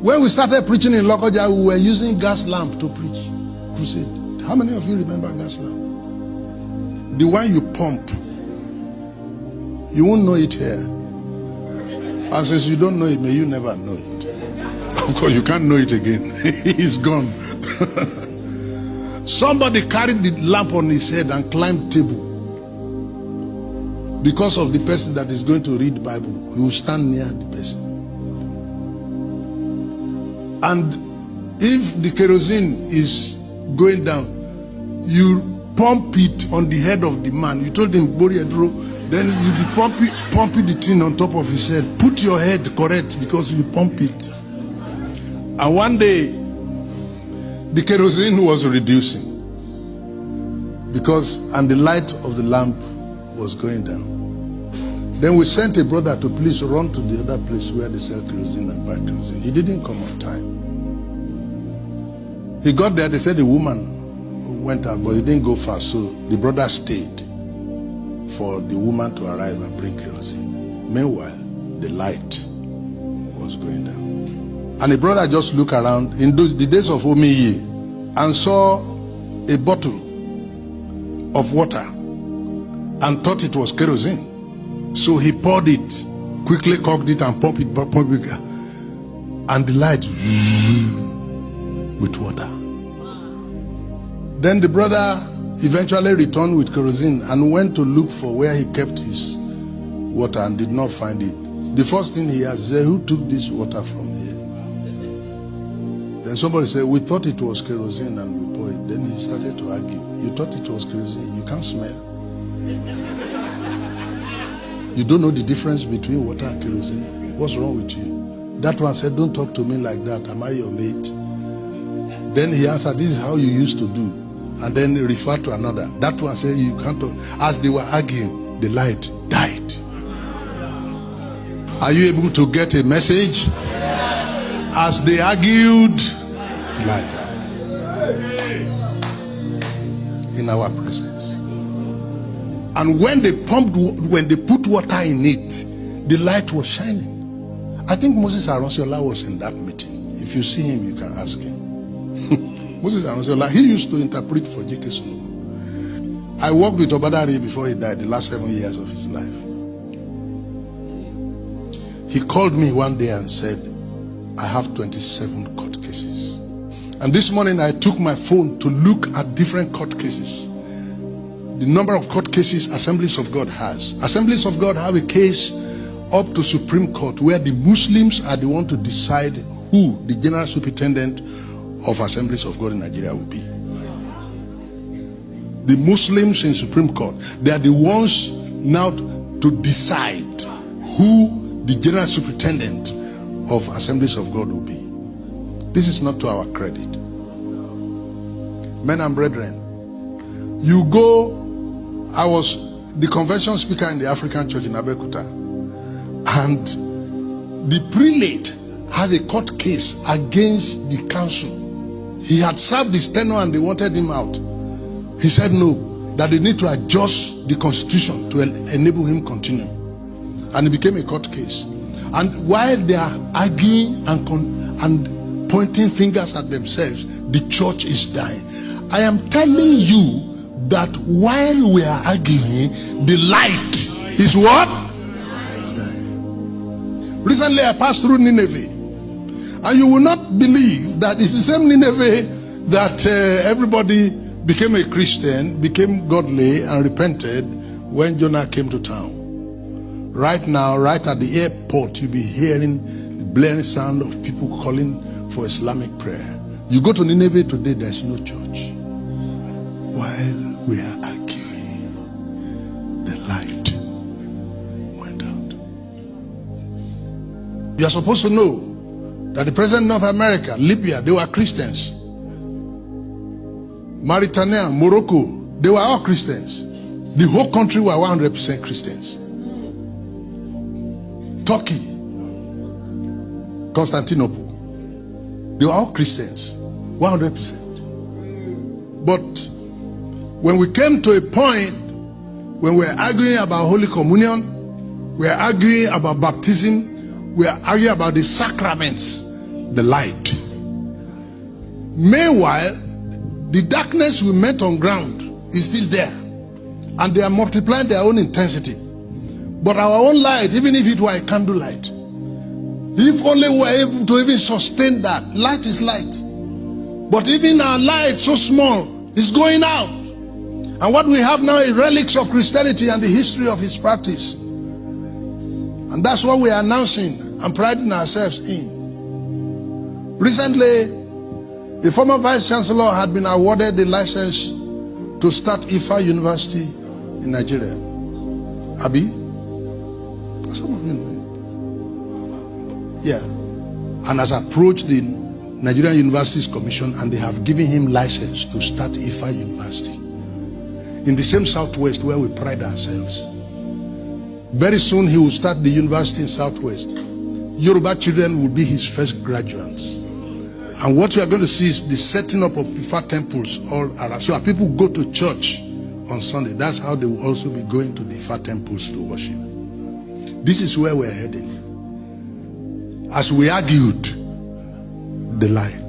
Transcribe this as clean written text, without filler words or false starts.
When we started preaching in Lokoja, we were using gas lamp to preach crusade. How many of you remember gas lamp? The one you pump. You won't know it here. And since you don't know it, may you never know it. Of course, you can't know it again. It's gone. Somebody carried the lamp on his head and climbed the table. Because of the person that is going to read the Bible, he will stand near the person. And if the kerosene is going down, you pump it on the head of the man. You told him, Boriadro, then you be pumping the thing on top of his head. Put your head correct because you pump it. And one day, the kerosene was reducing and the light of the lamp was going down. Then we sent a brother to please run to the other place where they sell kerosene and buy kerosene. He didn't come on time. He got there, they said the woman went out, but he didn't go far, so the brother stayed for the woman to arrive and bring kerosene. Meanwhile, the light was going down. And the brother just looked around in the days of Omiye and saw a bottle of water and thought it was kerosene. So he poured it, quickly cocked it and pumped it, and the light with water. Then the brother eventually returned with kerosene and went to look for where he kept his water and did not find it. The first thing he asked, who took this water from here? Then somebody said, we thought it was kerosene and we poured it. Then he started to argue. You thought it was kerosene, you can't smell. You don't know the difference between water and kerosene. What's wrong with you? That one said, don't talk to me like that. Am I your mate? Then he answered, this is how you used to do. And then he referred to another. That one said, you can't talk. As they were arguing, the light died. Are you able to get a message? As they argued, the light died. In our presence. And when they put water in it, the light was shining. I think Moses Aronsiola was in that meeting. If you see him, you can ask him. Moses Aronsiola, he used to interpret for J.K. Solomon. I worked with Obadari before he died, the last 7 years of his life. He called me one day and said, I have 27 court cases. And this morning I took my phone to look at different court cases. The number of court cases Assemblies of God has. Assemblies of God have a case up to Supreme Court where the Muslims are the one to decide who the General Superintendent of Assemblies of God in Nigeria will be. The Muslims in Supreme Court, they are the ones now to decide who the General Superintendent of Assemblies of God will be. This is not to our credit. Men and brethren, you go, I was the convention speaker in the African Church in Abeokuta, and the prelate has a court case against the council. He had served his tenure and they wanted him out. He said no, that they need to adjust the constitution to enable him continue. And it became a court case. And while they are arguing and pointing fingers at themselves, the church is dying. I am telling you that while we are arguing, the light is what? Is dying. Recently I passed through Nineveh. And you will not believe that it's the same Nineveh that everybody became a Christian, became godly and repented when Jonah came to town. Right now, right at the airport, you'll be hearing the blaring sound of people calling for Islamic prayer. You go to Nineveh today, there's no church. While we are arguing, the light went out. You are supposed to know that the president of North America, Libya, they were Christians. Mauritania, Morocco, they were all Christians. The whole country were 100% Christians. Turkey, Constantinople, they were all Christians, 100%. But when we came to a point when we were arguing about Holy Communion, we are arguing about baptism, we are arguing about the sacraments, the light. Meanwhile, the darkness we met on ground is still there, and they are multiplying their own intensity. But our own light, even if it were a candle light, if only we were able to even sustain that, light is light. But even our light, so small, is going out. And what we have now is relics of Christianity and the history of its practice. And that's what we are announcing and priding ourselves in. Recently, the former Vice Chancellor had been awarded the license to start Ifa University in Nigeria. Abi? Some of you know it. Yeah. And has approached the Nigerian Universities Commission, and they have given him license to start Ifa University in the same Southwest where we pride ourselves. Very soon he will start the university in Southwest. Yoruba children will be his first graduates. And what we are going to see is the setting up of Ifa temples all around. So people go to church on Sunday. That's how they will also be going to the Ifa temples to worship. This is where we're heading. As we argued, the light.